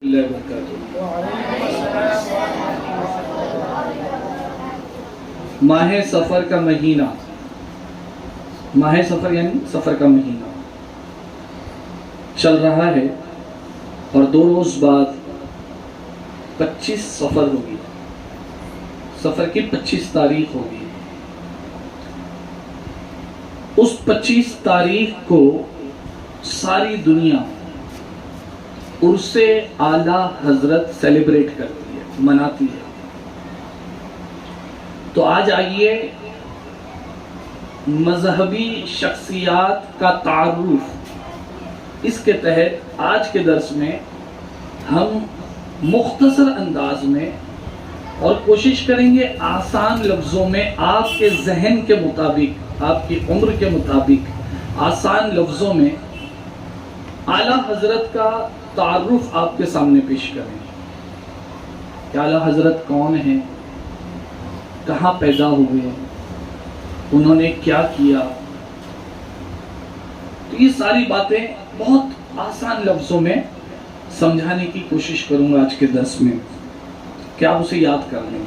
اللہ وبرکاتہ۔ ماہ سفر کا مہینہ، ماہ سفر یعنی سفر کا مہینہ چل رہا ہے اور 2 روز بعد 25 سفر ہوگی، سفر کی 25 تاریخ ہوگی۔ اس 25 تاریخ کو ساری دنیا عرص اعلیٰ حضرت سیلیبریٹ کرتی ہے، مناتی ہے۔ تو آج آئیے مذہبی شخصیات کا تعارف، اس کے تحت آج کے درس میں ہم مختصر انداز میں اور کوشش کریں گے آسان لفظوں میں، آپ کے ذہن کے مطابق، آپ کی عمر کے مطابق آسان لفظوں میں اعلیٰ حضرت کا تعارف آپ کے سامنے پیش کریں کہ اعلیٰ حضرت کون ہیں، کہاں پیدا ہوئے، انہوں نے کیا کیا۔ تو یہ ساری باتیں بہت آسان لفظوں میں سمجھانے کی کوشش کروں گا آج کے درس میں کہ آپ اسے یاد کر لیں۔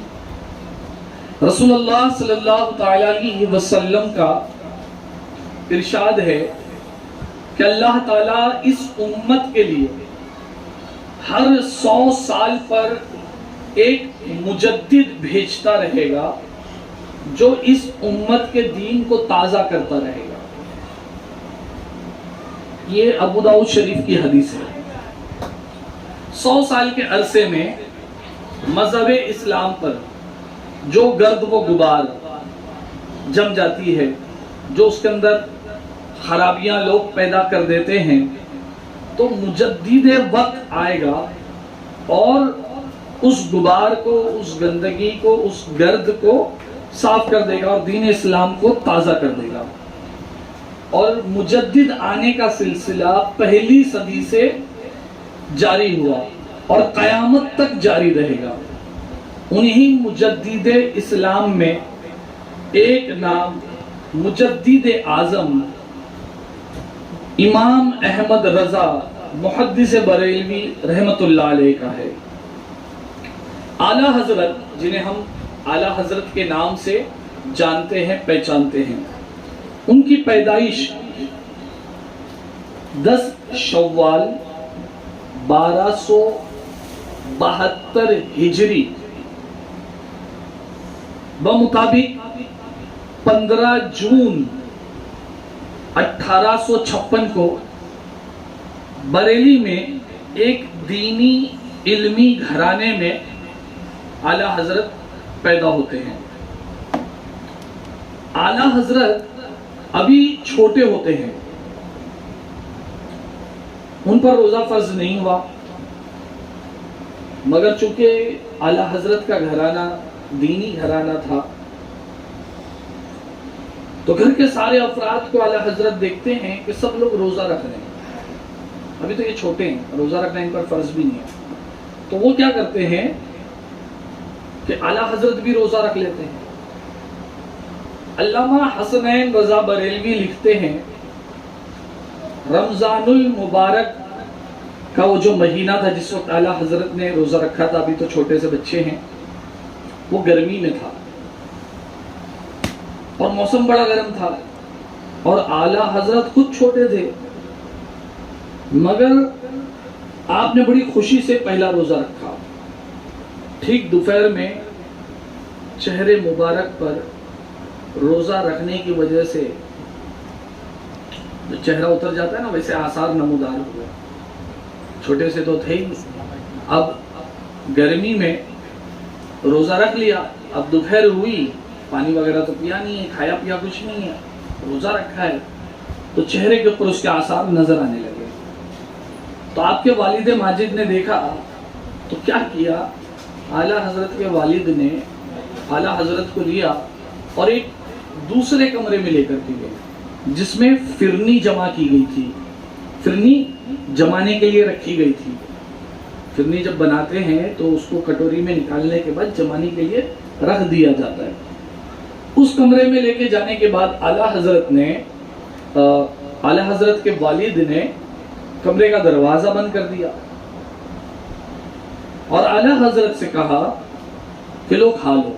رسول اللہ صلی اللہ تعالی علیہ وسلم کا ارشاد ہے کہ اللہ تعالیٰ اس امت کے لیے ہر 100 سال پر ایک مجدد بھیجتا رہے گا جو اس امت کے دین کو تازہ کرتا رہے گا۔ یہ ابو داؤد شریف کی حدیث ہے۔ 100 سال کے عرصے میں مذہب اسلام پر جو گرد و غبار جم جاتی ہے، جو اس کے اندر خرابیاں لوگ پیدا کر دیتے ہیں، تو مجدد وقت آئے گا اور اس غبار کو، اس گندگی کو، اس گرد کو صاف کر دے گا اور دین اسلام کو تازہ کر دے گا۔ اور مجدد آنے کا سلسلہ پہلی صدی سے جاری ہوا اور قیامت تک جاری رہے گا۔ انہی مجدد اسلام میں ایک نام مجدد اعظم امام احمد رضا محدث بریلوی رحمت اللہ علیہ کا ہے۔ اعلیٰ حضرت، جنہیں ہم اعلیٰ حضرت کے نام سے جانتے ہیں، پہچانتے ہیں، ان کی پیدائش 10 شوال 1272 ہجری بمطابق 15 جون 1856 کو بریلی میں ایک دینی علمی گھرانے میں اعلیٰ حضرت پیدا ہوتے ہیں۔ اعلیٰ حضرت ابھی چھوٹے ہوتے ہیں، ان پر روزہ فرض نہیں ہوا، مگر چونکہ اعلیٰ حضرت کا گھرانہ دینی گھرانہ تھا تو گھر کے سارے افراد کو اعلیٰ حضرت دیکھتے ہیں کہ سب لوگ روزہ رکھ رہے ہیں، ابھی تو یہ چھوٹے ہیں، روزہ رکھنا ان پر فرض بھی نہیں ہے، تو وہ کیا کرتے ہیں کہ اعلیٰ حضرت بھی روزہ رکھ لیتے ہیں۔ علامہ حسنین رضا بریلوی لکھتے ہیں رمضان المبارک کا وہ جو مہینہ تھا جس وقت اعلیٰ حضرت نے روزہ رکھا تھا، ابھی تو چھوٹے سے بچے ہیں، وہ گرمی میں تھا اور موسم بڑا گرم تھا اور اعلیٰ حضرت خود چھوٹے تھے، مگر آپ نے بڑی خوشی سے پہلا روزہ رکھا۔ ٹھیک دوپہر میں چہرے مبارک پر روزہ رکھنے کی وجہ سے جو چہرہ اتر جاتا ہے نا، ویسے آثار نمودار ہوئے۔ چھوٹے سے تو تھے ہی، اب گرمی میں روزہ رکھ لیا، اب دوپہر ہوئی، پانی وغیرہ تو پیا نہیں ہے، کھایا پیا کچھ نہیں ہے، روزہ رکھا ہے، تو چہرے کے اوپر اس کے آثار نظر آنے لگے۔ تو آپ کے والد ماجد نے دیکھا تو کیا کیا، اعلیٰ حضرت کے والد نے اعلیٰ حضرت کو لیا اور ایک دوسرے کمرے میں لے کر کے گئے جس میں فرنی جمع کی گئی تھی، فرنی جمانے کے لیے رکھی گئی تھی۔ فرنی جب بناتے ہیں تو اس کو کٹوری میں نکالنے کے بعد جمانے کے لیے رکھ دیا جاتا ہے۔ اس کمرے میں لے کے جانے کے بعد اعلیٰ حضرت کے والد نے کمرے کا دروازہ بند کر دیا اور اعلیٰ حضرت سے کہا کہ لو کھا لو.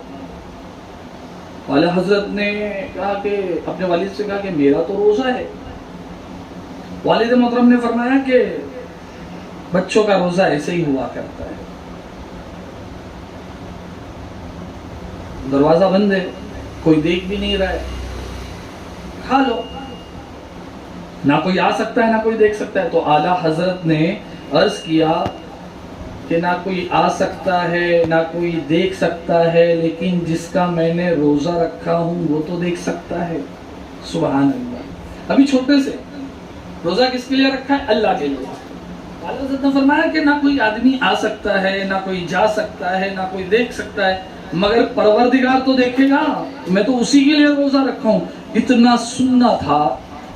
اعلیٰ حضرت نے کہا کہ اپنے والد سے کہا کہ میرا تو روزہ ہے. والد محترم نے فرمایا کہ بچوں کا روزہ ایسے ہی ہوا کرتا ہے. دروازہ بند ہے, کوئی دیکھ بھی نہیں رہا ہے, کھا لو, نہ کوئی آ سکتا ہے نہ کوئی دیکھ سکتا ہے. تو اعلیٰ حضرت نے عرض کیا کہ نہ کوئی آ سکتا ہے نہ کوئی دیکھ سکتا ہے, لیکن جس کا میں نے روزہ رکھا ہوں وہ تو دیکھ سکتا ہے. سبحان اللہ. ابھی چھوٹے سے روزہ کس کے لیے رکھا ہے؟ اللہ کے لیے. اعلیٰ حضرت نے فرمایا کہ نہ کوئی آدمی آ سکتا ہے نہ کوئی جا سکتا ہے نہ کوئی دیکھ سکتا ہے, مگر پروردگار تو دیکھے گا, میں تو اسی کے لیے روزہ رکھا ہوں. اتنا سننا تھا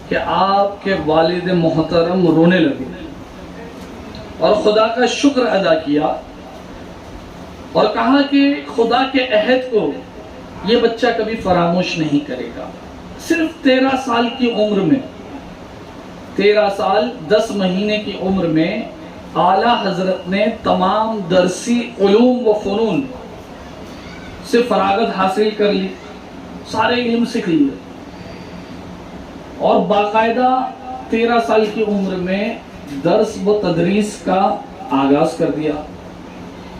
کہ آپ کے والد محترم رونے لگے اور خدا کا شکر ادا کیا اور کہا کہ خدا کے عہد کو یہ بچہ کبھی فراموش نہیں کرے گا. صرف 13 سال کی عمر میں, 13 سال 10 مہینے کی عمر میں اعلیٰ حضرت نے تمام درسی علوم و فنون سے فراغت حاصل کر لی, سارے علم سیکھ لیے, اور باقاعدہ 13 سال کی عمر میں درس و تدریس کا آغاز کر دیا.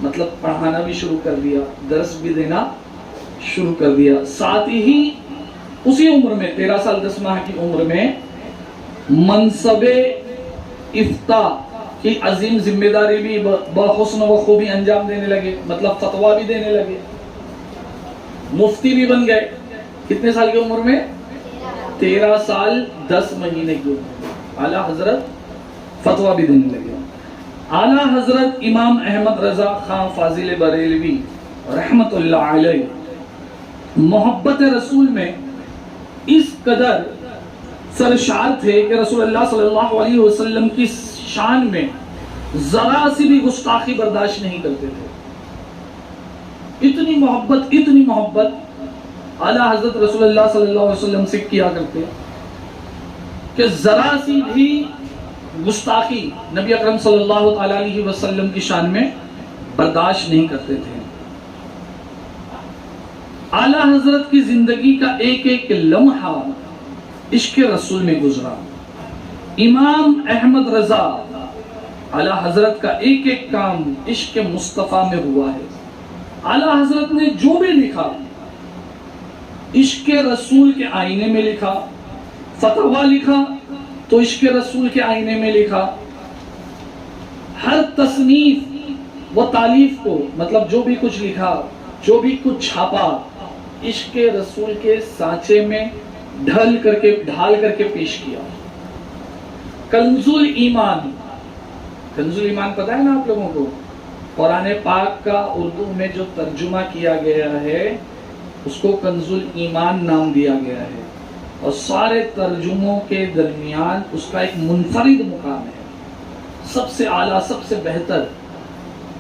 مطلب پڑھانا بھی شروع کر دیا, درس بھی دینا شروع کر دیا. ساتھ ہی اسی عمر میں 13 سال 10 ماہ کی عمر میں منصب افتاء کی عظیم ذمہ داری بھی بحسن و خوبی انجام دینے لگے. مطلب فتویٰ بھی دینے لگے, مفتی بھی بن گئے. کتنے سال کی عمر میں؟ 13 سال 10 مہینے کی عمر میں اعلیٰ حضرت فتویٰ بھی دینے لگے. اعلیٰ حضرت امام احمد رضا خان فاضل بریلوی رحمت اللہ علیہ محبت رسول میں اس قدر سرشار تھے کہ رسول اللہ صلی اللہ علیہ وسلم کی شان میں ذرا سی بھی گستاخی برداشت نہیں کرتے تھے. اتنی محبت اعلیٰ حضرت رسول اللہ صلی اللہ علیہ وسلم سے کیا کرتے کہ ذرا سی بھی گستاخی نبی اکرم صلی اللہ علیہ وسلم کی شان میں برداشت نہیں کرتے تھے. اعلیٰ حضرت کی زندگی کا ایک ایک لمحہ عشق رسول میں گزرا. امام احمد رضا اعلیٰ حضرت کا ایک ایک کام عشق مصطفیٰ میں ہوا ہے. اعلیٰ حضرت نے جو بھی لکھا عشق رسول کے آئینے میں لکھا, فتویٰ لکھا تو عشق رسول کے آئینے میں لکھا. ہر تصنیف و تالیف کو, مطلب جو بھی کچھ لکھا, جو بھی کچھ چھاپا, عشق رسول کے سانچے میں ڈھال کر کے پیش کیا. کنز الایمان, کنز الایمان پتہ ہے نا آپ لوگوں کو؟ قرآن پاک کا اردو میں جو ترجمہ کیا گیا ہے اس کو کنز الایمان نام دیا گیا ہے, اور سارے ترجموں کے درمیان اس کا ایک منفرد مقام ہے. سب سے اعلیٰ سب سے بہتر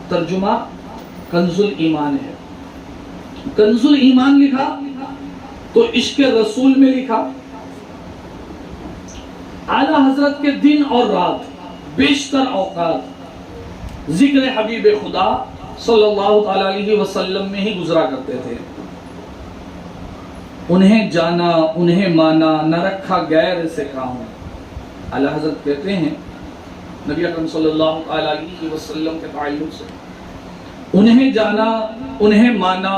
ترجمہ کنز الایمان ہے. کنز الایمان لکھا تو عشق رسول میں لکھا. اعلیٰ حضرت کے دن اور رات بیشتر اوقات ذکر حبیب خدا صلی اللہ علیہ وسلم میں ہی گزرا کرتے تھے. انہیں جانا انہیں مانا نہ رکھا غیر سے کام. اعلیٰ حضرت کہتے ہیں نبی اکرم صلی اللہ علیہ وسلم کے تعلق سے, انہیں جانا انہیں مانا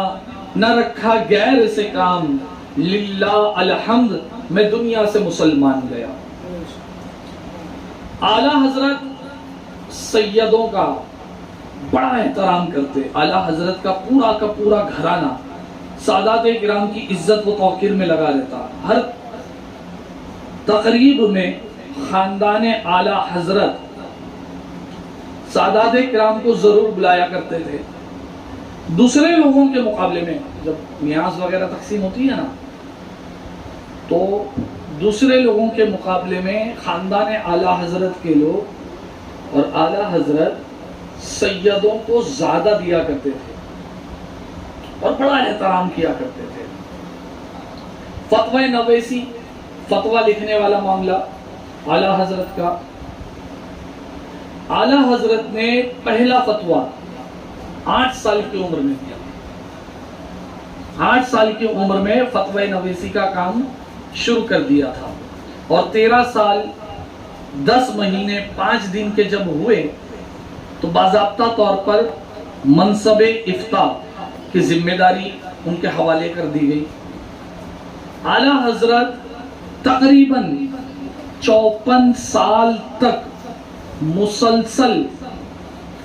نہ رکھا غیر سے کام, للہ الحمد میں دنیا سے مسلمان گیا. اعلیٰ حضرت سیدوں کا بڑا احترام کرتے. اعلیٰ حضرت کا پورا گھرانہ سادات کرام کی عزت و توقیر میں لگا رہتا. ہر تقریب میں خاندان اعلیٰ حضرت سادات کرام کو ضرور بلایا کرتے تھے. دوسرے لوگوں کے مقابلے میں جب نیاز وغیرہ تقسیم ہوتی ہے نا, تو دوسرے لوگوں کے مقابلے میں خاندان اعلیٰ حضرت کے لوگ اور اعلیٰ حضرت سیدوں کو زیادہ دیا کرتے تھے اور بڑا احترام کیا کرتے تھے. فتوی نویسی, فتویٰ لکھنے والا معاملہ اعلیٰ حضرت کا. اعلیٰ حضرت نے پہلا فتویٰ 8 سال کی عمر میں کیا. 8 سال کی عمر میں فتوی نویسی کا کام شروع کر دیا تھا اور 13 سال 10 مہینے 5 دن کے جب ہوئے تو باضابطہ طور پر منصب افتاء کی ذمہ داری ان کے حوالے کر دی گئی. اعلیٰ حضرت تقریباً 54 سال تک مسلسل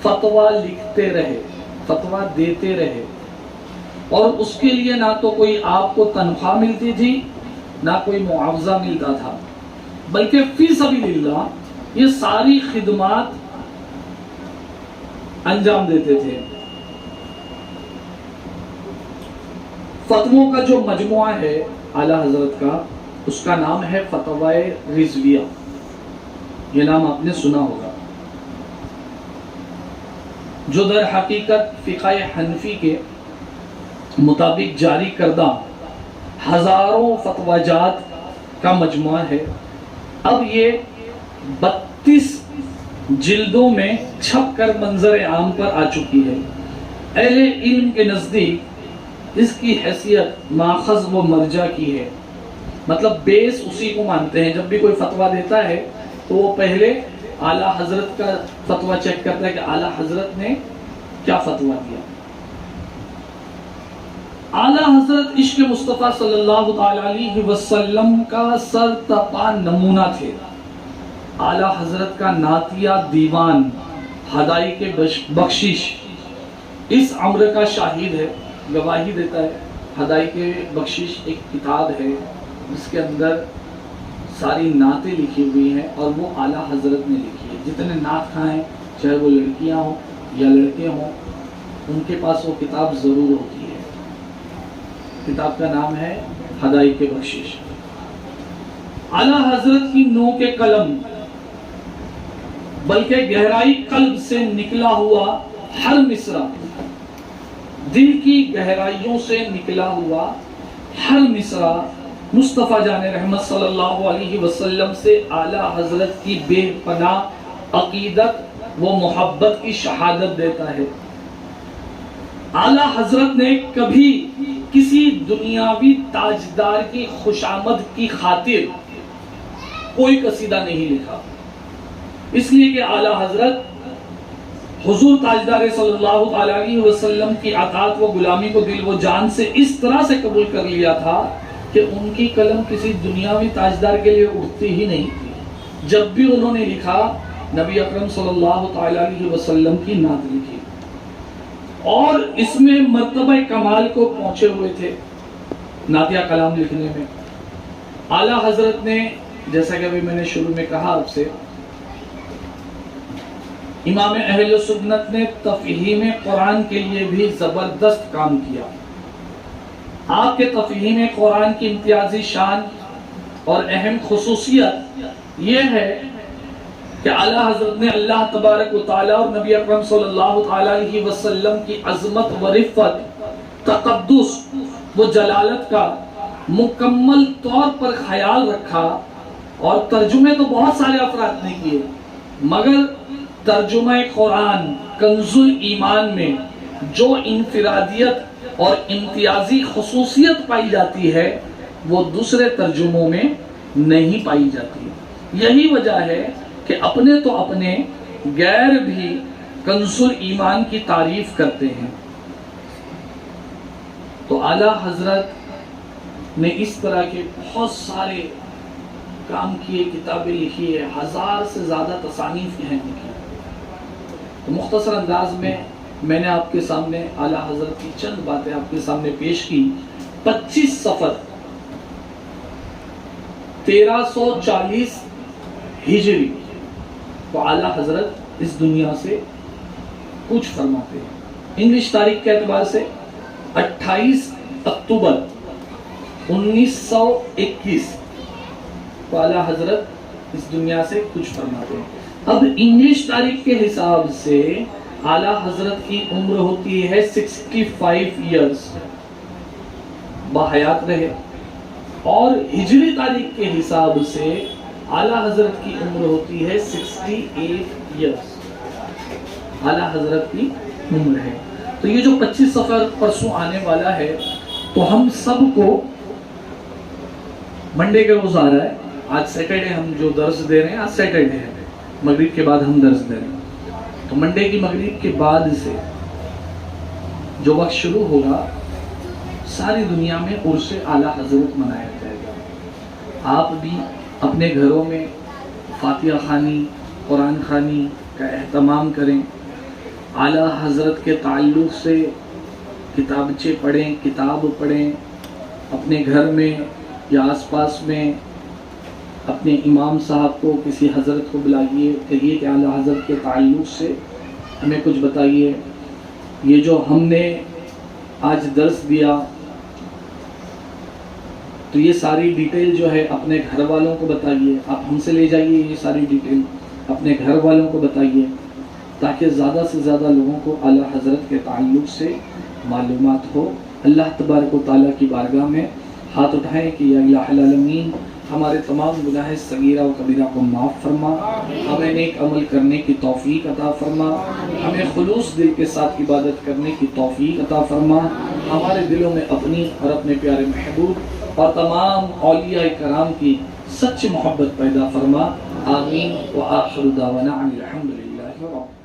فتویٰ لکھتے رہے، فتویٰ دیتے رہے، اور اس کے لیے نہ تو کوئی آپ کو تنخواہ ملتی تھی نہ کوئی معاوضہ ملتا تھا، بلکہ فی سبیل اللہ یہ ساری خدمات انجام دیتے تھے. فتووں کا جو مجموعہ ہے اعلیٰ حضرت کا، اس کا نام ہے فتوائے رضویہ. یہ نام آپ نے سنا ہوگا، جو در حقیقت فقہ حنفی کے مطابق جاری کردہ ہزاروں فتویٰ جات کا مجموعہ ہے. اب یہ 32 جلدوں میں چھپ کر منظر عام پر آ چکی ہے. اہل علم کے نزدیک اس کی حیثیت ماخذ و مرجع کی ہے، مطلب بیس اسی کو مانتے ہیں. جب بھی کوئی فتویٰ دیتا ہے تو وہ پہلے اعلیٰ حضرت کا فتویٰ چیک کرتا ہے کہ اعلیٰ حضرت نے کیا فتویٰ دیا. اعلیٰ حضرت عشق مصطفیٰ صلی اللہ تعالی علیہ وسلم کا سرتپا نمونہ تھے. اعلیٰ حضرت کا نعتیہ دیوان ہدائی کے بخشش اس امر کا شاہد ہے، گواہی دیتا ہے. ہدائی کے بخشش ایک کتاب ہے جس کے اندر ساری نعتیں لکھی ہوئی ہیں اور وہ اعلیٰ حضرت نے لکھی ہے. جتنے نعت خواں ہیں، چاہے وہ لڑکیاں ہوں یا لڑکے ہوں، ان کے پاس وہ کتاب ضرور ہوتی ہے. کتاب کا نام ہے ہدائی کے بخشش. اعلیٰ حضرت کی نو کے قلم بلکہ گہرائی قلب سے نکلا ہوا ہر مصرع، دل کی گہرائیوں سے نکلا ہوا ہر مصرع مصطفیٰ جان رحمت صلی اللہ علیہ وسلم سے اعلیٰ حضرت کی بے پناہ عقیدت و محبت کی شہادت دیتا ہے. اعلیٰ حضرت نے کبھی کسی دنیاوی تاجدار کی خوشامد کی خاطر کوئی قصیدہ نہیں لکھا، اس لیے کہ اعلیٰ حضرت حضور تاجدار صلی اللہ علیہ وسلم کی اطاعت و غلامی کو دل و جان سے اس طرح سے قبول کر لیا تھا کہ ان کی قلم کسی دنیاوی تاجدار کے لیے اٹھتی ہی نہیں تھی. جب بھی انہوں نے لکھا، نبی اکرم صلی اللہ علیہ وسلم کی نعت لکھی اور اس میں مرتبہ کمال کو پہنچے ہوئے تھے نعتیہ کلام لکھنے میں. اعلیٰ حضرت نے، جیسا کہ ابھی میں نے شروع میں کہا آپ سے، امام اہل سنت نے تفہیم قرآن کے لیے بھی زبردست کام کیا. آپ کے تفہیم قرآن کی امتیازی شان اور اہم خصوصیت یہ ہے کہ اعلیٰ حضرت نے اللہ تبارک و تعالیٰ اور نبی اکرم صلی اللہ علیہ وسلم کی عظمت و رفت، تقدس و جلالت کا مکمل طور پر خیال رکھا. اور ترجمے تو بہت سارے افراد نے کیے، مگر ترجمہ قرآن کنز ایمان میں جو انفرادیت اور امتیازی خصوصیت پائی جاتی ہے وہ دوسرے ترجموں میں نہیں پائی جاتی. یہی وجہ ہے کہ اپنے تو اپنے غیر بھی کنز ایمان کی تعریف کرتے ہیں. تو اعلیٰ حضرت نے اس طرح کے بہت سارے کام کیے، کتابیں لکھی ہے، 1000 سے زیادہ تصانیف ہیں لکھی. تو مختصر انداز میں نے آپ کے سامنے اعلیٰ حضرت کی چند باتیں آپ کے سامنے پیش کی. 25 صفر 1340 ہجری کو اعلیٰ حضرت اس دنیا سے کچھ فرماتے ہیں. انگلش تاریخ کے اعتبار سے 28 اکتوبر 1921 کو اعلیٰ حضرت اس دنیا سے کچھ فرماتے ہیں. اب انگلش تاریخ کے حساب سے اعلیٰ حضرت کی عمر ہوتی ہے 65 ایئرز، باحیات رہے. اور ہجری تاریخ کے حساب سے اعلیٰ حضرت کی عمر ہوتی ہے 68 ایئرز. اعلیٰ حضرت کی عمر ہے. تو یہ جو 25 سفر پرسوں آنے والا ہے تو ہم سب کو منڈے کے روز آ رہا ہے. آج سیٹرڈے ہم جو درس دے رہے ہیں، آج سیٹرڈے ہے، مغرب کے بعد ہم درس دے رہے ہیں. تو منڈے کی مغرب کے بعد سے جو وقت شروع ہوگا ساری دنیا میں عرس اعلیٰ حضرت منایا جائے گا. آپ بھی اپنے گھروں میں فاتحہ خوانی، قرآن خوانی کا اہتمام کریں. اعلیٰ حضرت کے تعلق سے کتابچے پڑھیں، کتاب پڑھیں. اپنے گھر میں یا آس پاس میں اپنے امام صاحب کو، کسی حضرت کو بلائیے، کہیے کہ اعلیٰ حضرت کے تعلق سے ہمیں کچھ بتائیے. یہ جو ہم نے آج درس دیا تو یہ ساری ڈیٹیل جو ہے اپنے گھر والوں کو بتائیے. آپ ہم سے لے جائیے یہ ساری ڈیٹیل، اپنے گھر والوں کو بتائیے تاکہ زیادہ سے زیادہ لوگوں کو اعلیٰ حضرت کے تعلق سے معلومات ہو. اللہ تبارک و تعالیٰ کی بارگاہ میں ہاتھ اٹھائیں کہ یا الہ العالمین ہمارے تمام گناہ صغیرہ و کبیرہ کو معاف فرما، ہمیں نیک عمل کرنے کی توفیق عطا فرما، ہمیں خلوص دل کے ساتھ عبادت کرنے کی توفیق عطا فرما. ہمارے دلوں میں اپنی اور اپنے پیارے محبوب اور تمام اولیاء کرام کی سچی محبت پیدا فرما. آمین. وآخر دعوانا الحمدللہ رب